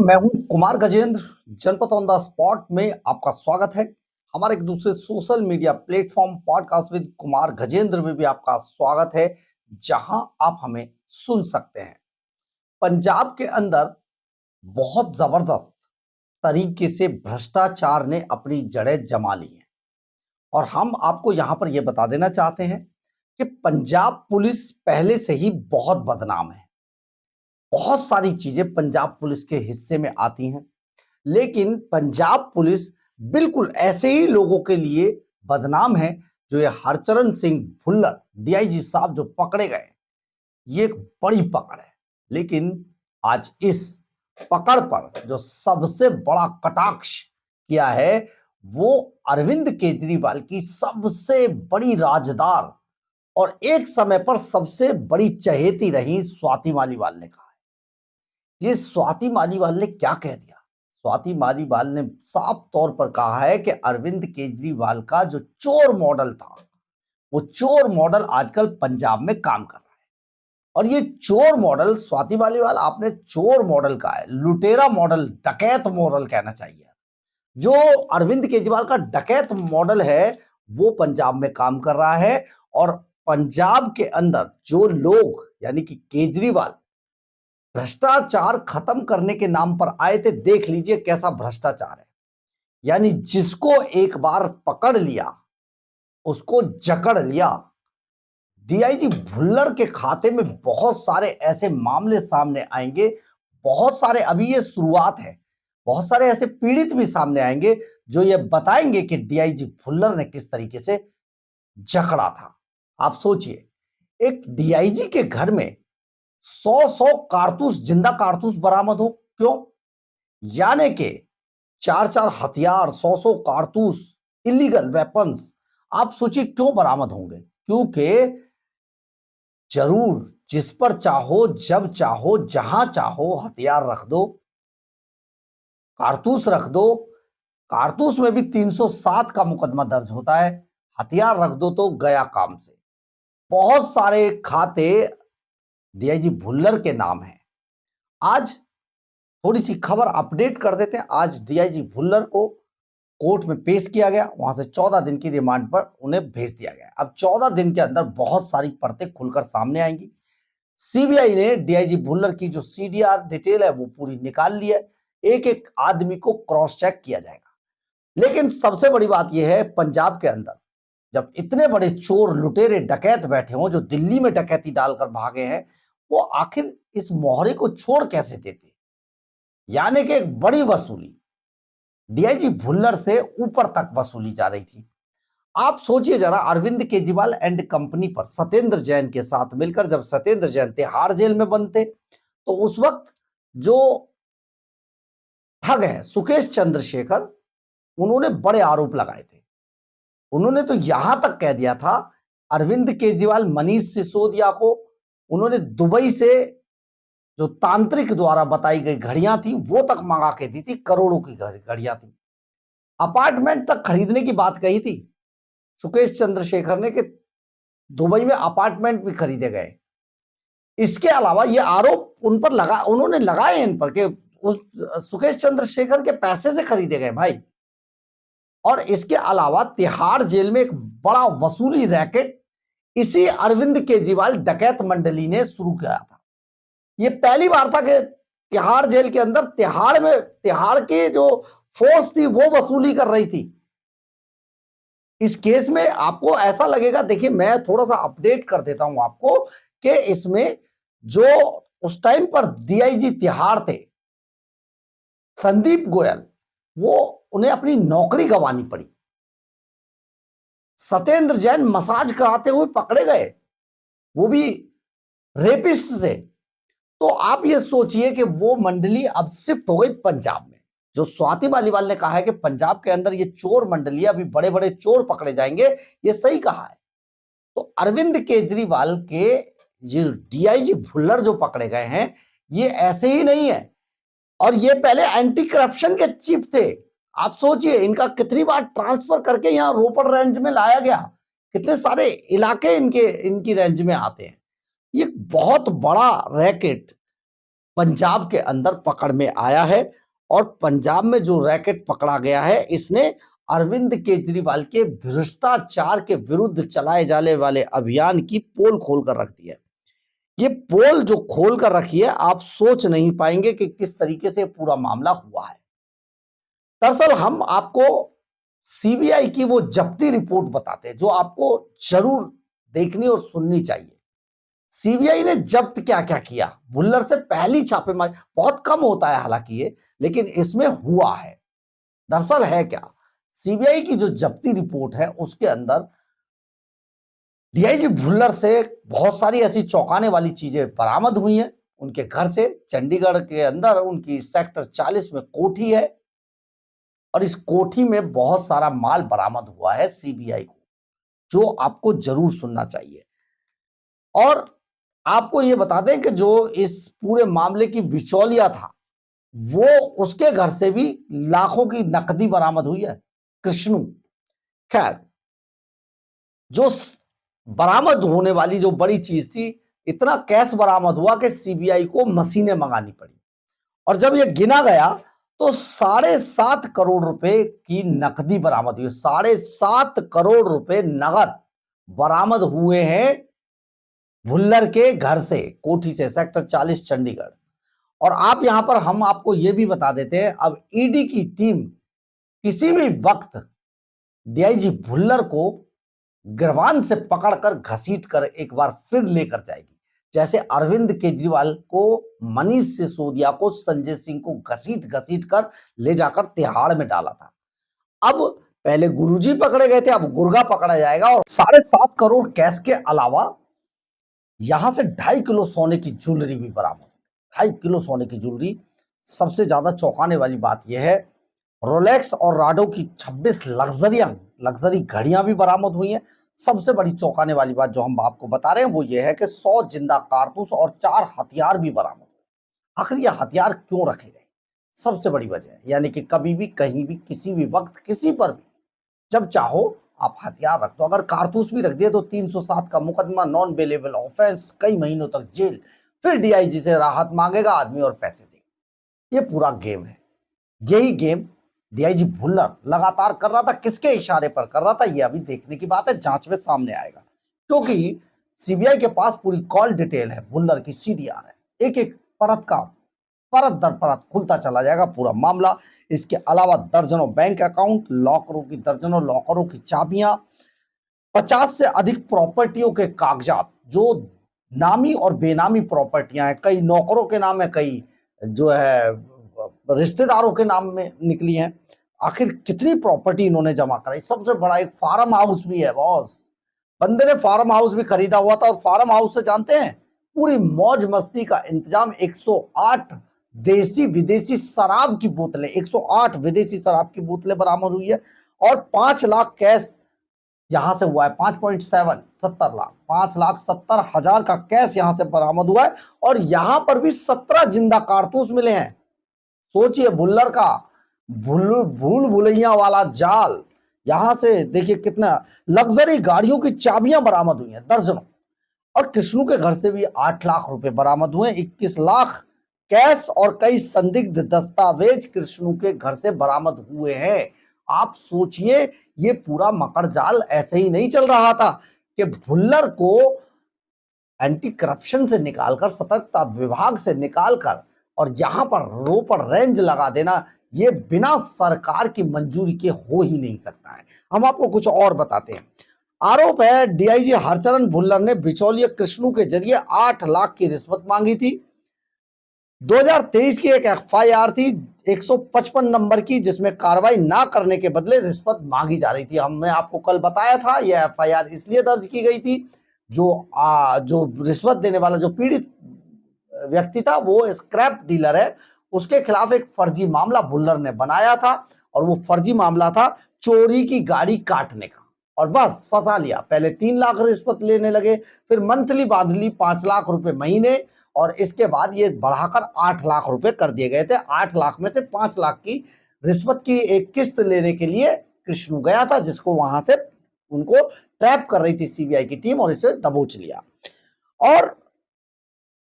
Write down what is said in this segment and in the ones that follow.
मैं हूं कुमार गजेंद्र। जनपद ऑन द स्पॉट में आपका स्वागत है। हमारे एक दूसरे social media platform podcast with Kumar Gajendra में भी आपका स्वागत है, जहां आप हमें सुन सकते हैं। पंजाब के अंदर बहुत जबरदस्त तरीके से भ्रष्टाचार ने अपनी जड़ें जमा ली हैं और हम आपको यहां पर यह बता देना चाहते हैं कि पंजाब पुलिस पहले से ही बहुत बदनाम है। बहुत सारी चीजें पंजाब पुलिस के हिस्से में आती हैं, लेकिन पंजाब पुलिस बिल्कुल ऐसे ही लोगों के लिए बदनाम है जो ये हरचरण सिंह भुल्लर डीआईजी साहब जो पकड़े गए, ये एक बड़ी पकड़ है। लेकिन आज इस पकड़ पर जो सबसे बड़ा कटाक्ष किया है वो अरविंद केजरीवाल की सबसे बड़ी राजदार और एक समय पर सबसे बड़ी चहेती रही स्वाति मालीवाल ने कहा है। ये स्वाति मालीवाल ने क्या कह दिया? स्वाति मालीवाल ने साफ तौर पर कहा है कि अरविंद केजरीवाल का जो चोर मॉडल था, वो चोर मॉडल आजकल पंजाब में काम कर रहा है। और ये चोर मॉडल, स्वाति मालीवाल आपने चोर मॉडल कहा है, लुटेरा मॉडल, डकैत मॉडल कहना चाहिए। जो अरविंद केजरीवाल का डकैत मॉडल है वो पंजाब में काम कर रहा है। और पंजाब के अंदर जो लोग यानी कि केजरीवाल भ्रष्टाचार खत्म करने के नाम पर आए थे, देख लीजिए कैसा भ्रष्टाचार है। यानी जिसको एक बार पकड़ लिया उसको जकड़ लिया। डीआईजी भुल्लर के खाते में बहुत सारे ऐसे मामले सामने आएंगे, बहुत सारे, अभी ये शुरुआत है, बहुत सारे ऐसे पीड़ित भी सामने आएंगे जो ये बताएंगे कि डीआईजी भुल्लर ने किस तरीके से जकड़ा था। आप सोचिए, एक डीआईजी के घर में 100 कारतूस, जिंदा कारतूस बरामद हो, क्यों? यानी कि 4 हथियार, 100 कारतूस, इलीगल वेपन्स, आप सोचिए क्यों बरामद होंगे? क्योंकि जरूर जिस पर चाहो, जब चाहो, जहां चाहो हथियार रख दो, कारतूस रख दो। कारतूस में भी 307 का मुकदमा दर्ज होता है, हथियार रख दो तो गया काम से। बहुत सारे खाते डीआईजी भुल्लर के नाम है। आज थोड़ी सी खबर अपडेट कर देते हैं। आज डीआईजी भुल्लर को कोर्ट में पेश किया गया, वहां से 14 दिन की रिमांड पर उन्हें भेज दिया गया। अब 14 दिन के अंदर बहुत सारी परतें खुलकर सामने आएंगी। सीबीआई ने डीआईजी भुल्लर की जो सीडीआर डिटेल है वो पूरी निकाल ली है। एक एक आदमी को क्रॉस चेक किया जाएगा। लेकिन सबसे बड़ी बात यह है, पंजाब के अंदर जब इतने बड़े चोर, लुटेरे, डकैत बैठे हों जो दिल्ली में डकैती डालकर भागे हैं, वो आखिर इस मोहरे को छोड़ कैसे देते? यानी कि एक बड़ी वसूली डीआईजी भुल्लर से ऊपर तक वसूली जा रही थी। आप सोचिए जरा, अरविंद केजरीवाल एंड कंपनी पर सत्येंद्र जैन के साथ मिलकर जब सत्येंद्र जैन तिहाड़ जेल में बंद थे, तो उस वक्त जो ठग है सुकेश चंद्रशेखर, उन्होंने बड़े आरोप लगाए थे। उन्होंने तो यहां तक कह दिया था, अरविंद केजरीवाल मनीष सिसोदिया को उन्होंने दुबई से जो तांत्रिक द्वारा बताई गई घड़ियां थी वो तक मंगा के दी थी, करोड़ों की घड़ियां थी। अपार्टमेंट तक खरीदने की बात कही थी सुकेश चंद्रशेखर ने कि दुबई में अपार्टमेंट भी खरीदे गए। इसके अलावा ये आरोप उन पर उन्होंने लगाए इन पर कि उस सुकेश चंद्रशेखर के पैसे से खरीदे गए भाई। और इसके अलावा तिहाड़ जेल में एक बड़ा वसूली रैकेट इसी अरविंद केजरीवाल डकैत मंडली ने शुरू किया था। ये पहली बार था कि तिहाड़ जेल के अंदर तिहाड़ की जो फोर्स थी वो वसूली कर रही थी। इस केस में आपको ऐसा लगेगा, देखिए मैं थोड़ा सा अपडेट कर देता हूं आपको कि इसमें जो उस टाइम पर डीआईजी तिहाड़ थे संदीप गोयल, वो उन्हें अपनी नौकरी गंवानी पड़ी। सत्येंद्र जैन मसाज कराते हुए पकड़े गए, वो भी रेपिस्ट से। तो आप ये सोचिए कि वो मंडली अब शिफ्ट हो गई पंजाब में। जो स्वाति मालीवाल ने कहा है कि पंजाब के अंदर ये चोर मंडली, अभी बड़े बड़े चोर पकड़े जाएंगे, ये सही कहा है। तो अरविंद केजरीवाल के ये डीआईजी भुल्लर जो पकड़े गए हैं, ये ऐसे ही नहीं है। और ये पहले एंटी करप्शन के चीफ थे। आप सोचिए इनका कितनी बार ट्रांसफर करके यहां रोपड़ रेंज में लाया गया, कितने सारे इलाके इनकी रेंज में आते हैं। ये बहुत बड़ा रैकेट पंजाब के अंदर पकड़ में आया है और पंजाब में जो रैकेट पकड़ा गया है इसने अरविंद केजरीवाल के भ्रष्टाचार के विरुद्ध चलाए जाने वाले अभियान की पोल खोल कर रख दी है। ये पोल जो खोल कर रखी है, आप सोच नहीं पाएंगे कि किस तरीके से पूरा मामला हुआ है। दरअसल हम आपको सीबीआई की वो जब्ती रिपोर्ट बताते हैं जो आपको जरूर देखनी और सुननी चाहिए। सीबीआई ने जब्त क्या क्या किया, भुल्लर से पहली छापेमारी, बहुत कम होता है हालांकि ये, लेकिन इसमें हुआ है। दरअसल है क्या, सीबीआई की जो जब्ती रिपोर्ट है उसके अंदर डीआईजी भुल्लर से बहुत सारी ऐसी चौंकाने वाली चीजें बरामद हुई हैं। उनके घर से चंडीगढ़ के अंदर उनकी सेक्टर 40 में कोठी है और इस कोठी में बहुत सारा माल बरामद हुआ है सीबीआई को, जो आपको जरूर सुनना चाहिए। और आपको यह बता दें कि जो इस पूरे मामले की बिचौलिया था वो उसके घर से भी लाखों की नकदी बरामद हुई है, कृष्णू। खैर, जो बरामद होने वाली जो बड़ी चीज थी, इतना कैश बरामद हुआ कि सीबीआई को मशीनें मंगानी पड़ी और जब यह गिना गया तो 7.5 करोड़ रुपए की नकदी बरामद हुई। 7.5 करोड़ रुपए नगद बरामद हुए हैं भुल्लर के घर से, कोठी से, सेक्टर 40 चंडीगढ़। और आप यहां पर हम आपको यह भी बता देते हैं, अब ईडी की टीम किसी भी वक्त डीआईजी भुल्लर को गिरवान से पकड़कर घसीट कर एक बार फिर लेकर जाएगी, जैसे अरविंद केजरीवाल को, मनीष सिसोदिया को, संजय सिंह को घसीट घसीट कर ले जाकर तिहाड़ में डाला था। अब पहले गुरुजी पकड़े गए थे, अब गुर्गा पकड़ा जाएगा। और 7.5 करोड़ कैश के अलावा यहां से 2.5 किलो सोने की ज्वेलरी भी बरामद। 2.5 किलो सोने की ज्वेलरी। सबसे ज्यादा चौंकाने वाली बात यह है, रोलेक्स और राडो की 26 लग्जरी घड़ियां भी बरामद हुई हैं। सबसे बड़ी चौंकाने वाली बात जो हम आपको बता रहे हैं वो ये है कि 100 जिंदा कारतूस और 4 हथियार भी बरामद हुए। आखिर ये हथियार क्यों रखे गए, सबसे बड़ी वजह है, यानी कि कभी भी, कहीं भी, किसी भी वक्त, किसी पर भी जब चाहो आप हथियार रख दो। अगर कारतूस भी रख दिए तो 307 का मुकदमा, नॉन बेलेबल ऑफेंस, कई महीनों तक जेल, फिर डीआईजी से राहत मांगेगा आदमी और पैसे देगा। ये पूरा गेम है। यही गेम डीआईजी भुल्लर लगातार कर रहा था। किसके इशारे पर कर रहा था ये अभी देखने की बात है, जांच में सामने आएगा, क्योंकि सीबीआई के पास पूरी कॉल डिटेल है, भुल्लर की सीडीआर है। एक एक परत दर परत खुलता चला जाएगा पूरा मामला। इसके अलावा दर्जनों बैंक अकाउंट, दर्जनों लॉकरों की चाबियां, 50 से अधिक प्रॉपर्टियों के कागजात, जो नामी और बेनामी प्रॉपर्टियां हैं, कई नौकरों के नाम है, कई जो है रिश्तेदारों के नाम में निकली हैं। आखिर कितनी प्रॉपर्टी इन्होंने जमा कराई। सबसे बड़ा एक फार्म हाउस भी है बॉस, बंदे ने फार्म हाउस भी खरीदा हुआ था। और फार्म हाउस से जानते हैं पूरी मौज मस्ती का इंतजाम। 108 देसी विदेशी शराब की बोतलें, 108 विदेशी शराब की बोतलें बरामद हुई है। और 5 लाख कैश यहां से हुआ है, 5.7 70 लाख, 5,70,000 का कैश यहां से बरामद हुआ है। और यहां पर भी 17 जिंदा कारतूस मिले हैं। सोचिए, भुल्लर का भूल भुलैया वाला जाल। यहां से देखिए कितना लग्जरी गाड़ियों की चाबियां बरामद हुई हैं, दर्जनों। और कृष्णू के घर से भी 8 लाख रुपए बरामद हुए, 21 लाख कैश और कई संदिग्ध दस्तावेज कृष्णू के घर से बरामद हुए हैं। आप सोचिए, ये पूरा मकर जाल ऐसे ही नहीं चल रहा था कि भुल्लर को एंटी करप्शन से निकालकर, सतर्कता विभाग से निकालकर और यहां पर रो पर रेंज लगा देना, ये बिना सरकार की मंजूरी के हो ही नहीं सकता है। हम आपको कुछ और बताते हैं। आरोप है डीआईजी हरचरण भुल्लर ने बिचौलिया कृष्णू के जरिए 8 लाख की रिश्वत मांगी थी। 2023 की एक एफआईआर थी 155 नंबर की, जिसमें कार्रवाई ना करने के बदले रिश्वत मांगी जा रही थी। हमने आपको कल बताया था यह एफआईआर इसलिए दर्ज की गई थी, जो रिश्वत देने वाला जो पीड़ित व्यक्ति था वो स्क्रैप डीलर है, उसके खिलाफ एक फर्जी मामला भुल्लर ने बनाया था। और वो फर्जी मामला था चोरी की गाड़ी काटने का, और बस फंसा लिया। पहले 3 लाख रिश्वत लेने लगे, फिर मंथली बांध ली 5 लाख रुपए महीने, और इसके बाद ये बढ़ाकर 8 लाख रुपए कर दिए गए थे। 8 लाख में से 5 लाख की रिश्वत की एक किस्त लेने के लिए कृष्णू गया था, जिसको वहां से उनको ट्रैप कर रही थी सीबीआई की टीम, और इसे दबोच लिया। और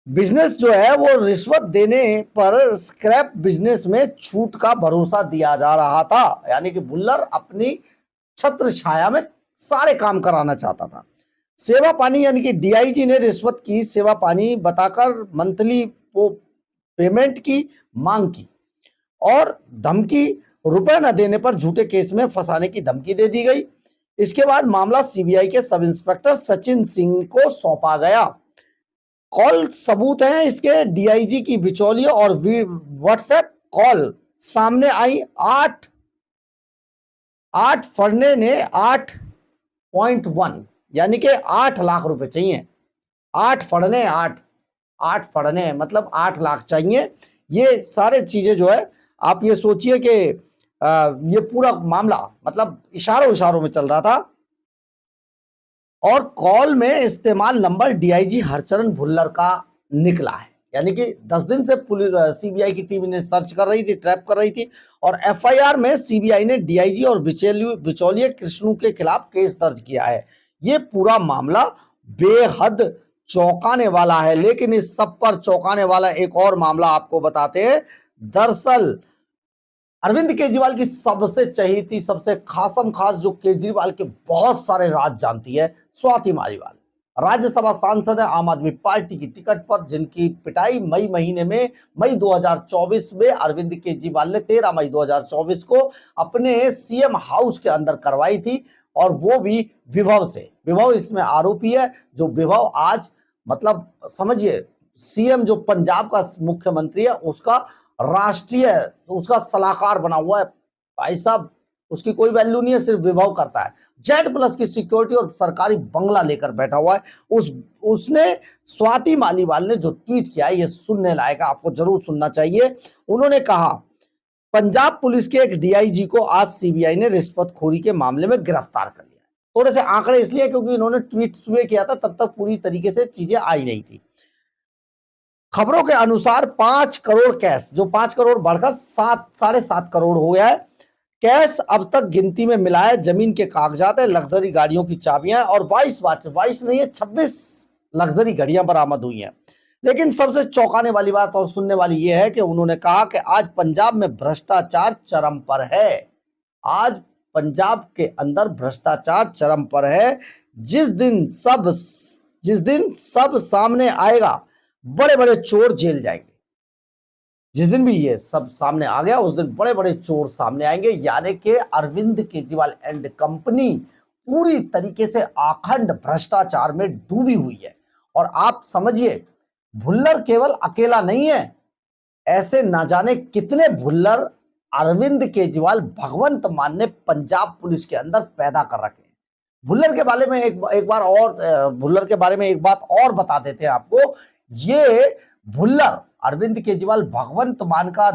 बिजनेस जो है वो रिश्वत देने पर स्क्रैप बिजनेस में छूट का भरोसा दिया जा रहा था, यानी कि भुल्लर अपनी छत्र छाया में सारे काम कराना चाहता था। सेवा पानी यानी कि डीआईजी ने रिश्वत की सेवा पानी बताकर मंथली पेमेंट की मांग की और धमकी, रुपए न देने पर झूठे केस में फंसाने की धमकी दे दी गई। इसके बाद मामला सीबीआई के सब इंस्पेक्टर सचिन सिंह को सौंपा गया। कॉल सबूत हैं इसके, डीआईजी की बिचौलियों और व्हाट्सएप कॉल सामने आई। आठ फड़ने ने 8.1 यानी कि 8 लाख रुपए चाहिए। 8 फड़ने मतलब 8 लाख चाहिए। ये सारे चीजें जो है आप ये सोचिए कि ये पूरा मामला मतलब इशारों में चल रहा था और कॉल में इस्तेमाल नंबर डीआईजी हरचरण भुल्लर का निकला है। यानी कि 10 दिन से सीबीआई की टीम ने सर्च कर रही थी, ट्रैप कर रही थी और एफआईआर में सीबीआई ने डीआईजी और बिचौलिए कृष्णू के खिलाफ केस दर्ज किया है। ये पूरा मामला बेहद चौंकाने वाला है, लेकिन इस सब पर चौंकाने वाला एक और मामला आपको बताते हैं। दरअसल अरविंद केजरीवाल की सबसे चहेती, सबसे खासम खास जो केजरीवाल के बहुत सारे राज जानती है, स्वाति मालीवाल राज्यसभा सांसद है आम आदमी पार्टी की टिकट पर, जिनकी पिटाई मई 2024 में अरविंद केजरीवाल ने 13 मई 2024 को अपने सीएम हाउस के अंदर करवाई थी और वो भी विभव से। विभव इसमें आरोपी है, जो विभव आज मतलब समझिए सीएम जो पंजाब का मुख्यमंत्री है उसका राष्ट्रीय उसका सलाहकार बना हुआ है। भाई साहब उसकी कोई वैल्यू नहीं है, सिर्फ विभव करता है। Z+ की सिक्योरिटी और सरकारी बंगला लेकर बैठा हुआ है। उसने स्वाति मालीवाल ने जो ट्वीट किया है ये सुनने लायक है, आपको जरूर सुनना चाहिए। उन्होंने कहा, पंजाब पुलिस के एक डीआईजी को आज सीबीआई ने रिश्वतखोरी के मामले में गिरफ्तार कर लिया। थोड़े से आंकड़े इसलिए क्योंकि इन्होंने ट्वीट सुबह किया था, तब तक पूरी तरीके से चीजें आई नहीं थी। खबरों के अनुसार 5 करोड़ कैश, जो 5 करोड़ बढ़कर 7.5 करोड़ हो गया है, कैश अब तक गिनती में मिला है। जमीन के कागजात है, लग्जरी गाड़ियों की चाबियां और 22 नहीं है 26 लग्जरी गाड़ियां बरामद हुई हैं। लेकिन सबसे चौंकाने वाली बात और सुनने वाली यह है कि उन्होंने कहा कि आज पंजाब में भ्रष्टाचार चरम पर है। आज पंजाब के अंदर भ्रष्टाचार चरम पर है। जिस दिन सब सामने आएगा, बड़े बड़े चोर जेल जाएंगे। जिस दिन भी ये सब सामने आ गया उस दिन बड़े बड़े चोर सामने आएंगे। यानी कि अरविंद केजरीवाल एंड कंपनी पूरी तरीके से अखंड भ्रष्टाचार में डूबी हुई है। और आप समझिए भुल्लर केवल अकेला नहीं है, ऐसे ना जाने कितने भुल्लर अरविंद केजरीवाल भगवंत मान ने पंजाब पुलिस के अंदर पैदा कर रखे हैं। भुल्लर के बारे में भुल्लर के बारे में एक बात और बता देते हैं आपको। ये भुल्लर अरविंद केजरीवाल भगवंत मान का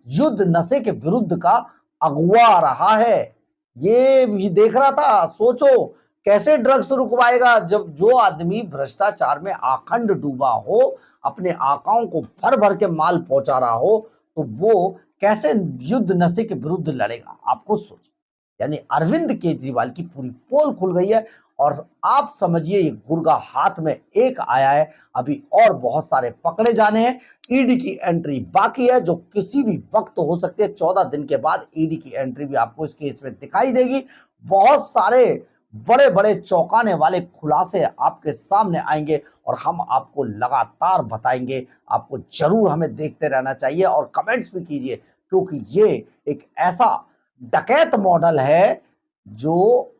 युद्ध नशे के विरुद्ध का अगुवा रहा है। ये भी देख रहा था, सोचो कैसे ड्रग्स रुकवाएगा जब जो आदमी भ्रष्टाचार में अखंड डूबा हो, अपने आकाओं को भर भर के माल पहुंचा रहा हो, तो वो कैसे युद्ध नशे के विरुद्ध लड़ेगा। आपको सोचिए, यानी अरविंद केजरीवाल की पूरी पोल खुल गई है और आप समझिए ये गुर्गा हाथ में एक आया है। अभी और बहुत सारे पकड़े जाने हैं। ईडी की एंट्री बाकी है जो किसी भी वक्त हो सकती है। 14 दिन के बाद ईडी की एंट्री भी आपको इस केस में दिखाई देगी। बहुत सारे बड़े बड़े चौंकाने वाले खुलासे आपके सामने आएंगे और हम आपको लगातार बताएंगे। आपको जरूर हमें देखते रहना चाहिए और कमेंट्स भी कीजिए, क्योंकि ये एक ऐसा डकैत मॉडल है जो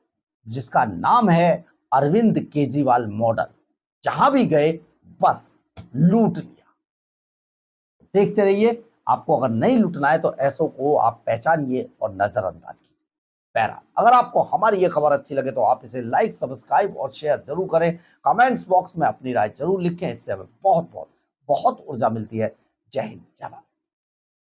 जिसका नाम है अरविंद केजरीवाल मॉडल। जहां भी गए बस लूट लिया। देखते रहिए। आपको अगर नहीं लूटना है तो ऐसों को आप पहचानिए और नजरअंदाज कीजिए। पैरा, अगर आपको हमारी ये खबर अच्छी लगे तो आप इसे लाइक, सब्सक्राइब और शेयर जरूर करें। कमेंट्स बॉक्स में अपनी राय जरूर लिखें। इससे हमें बहुत बहुत बहुत ऊर्जा मिलती है। जय हिंद, जय भारत।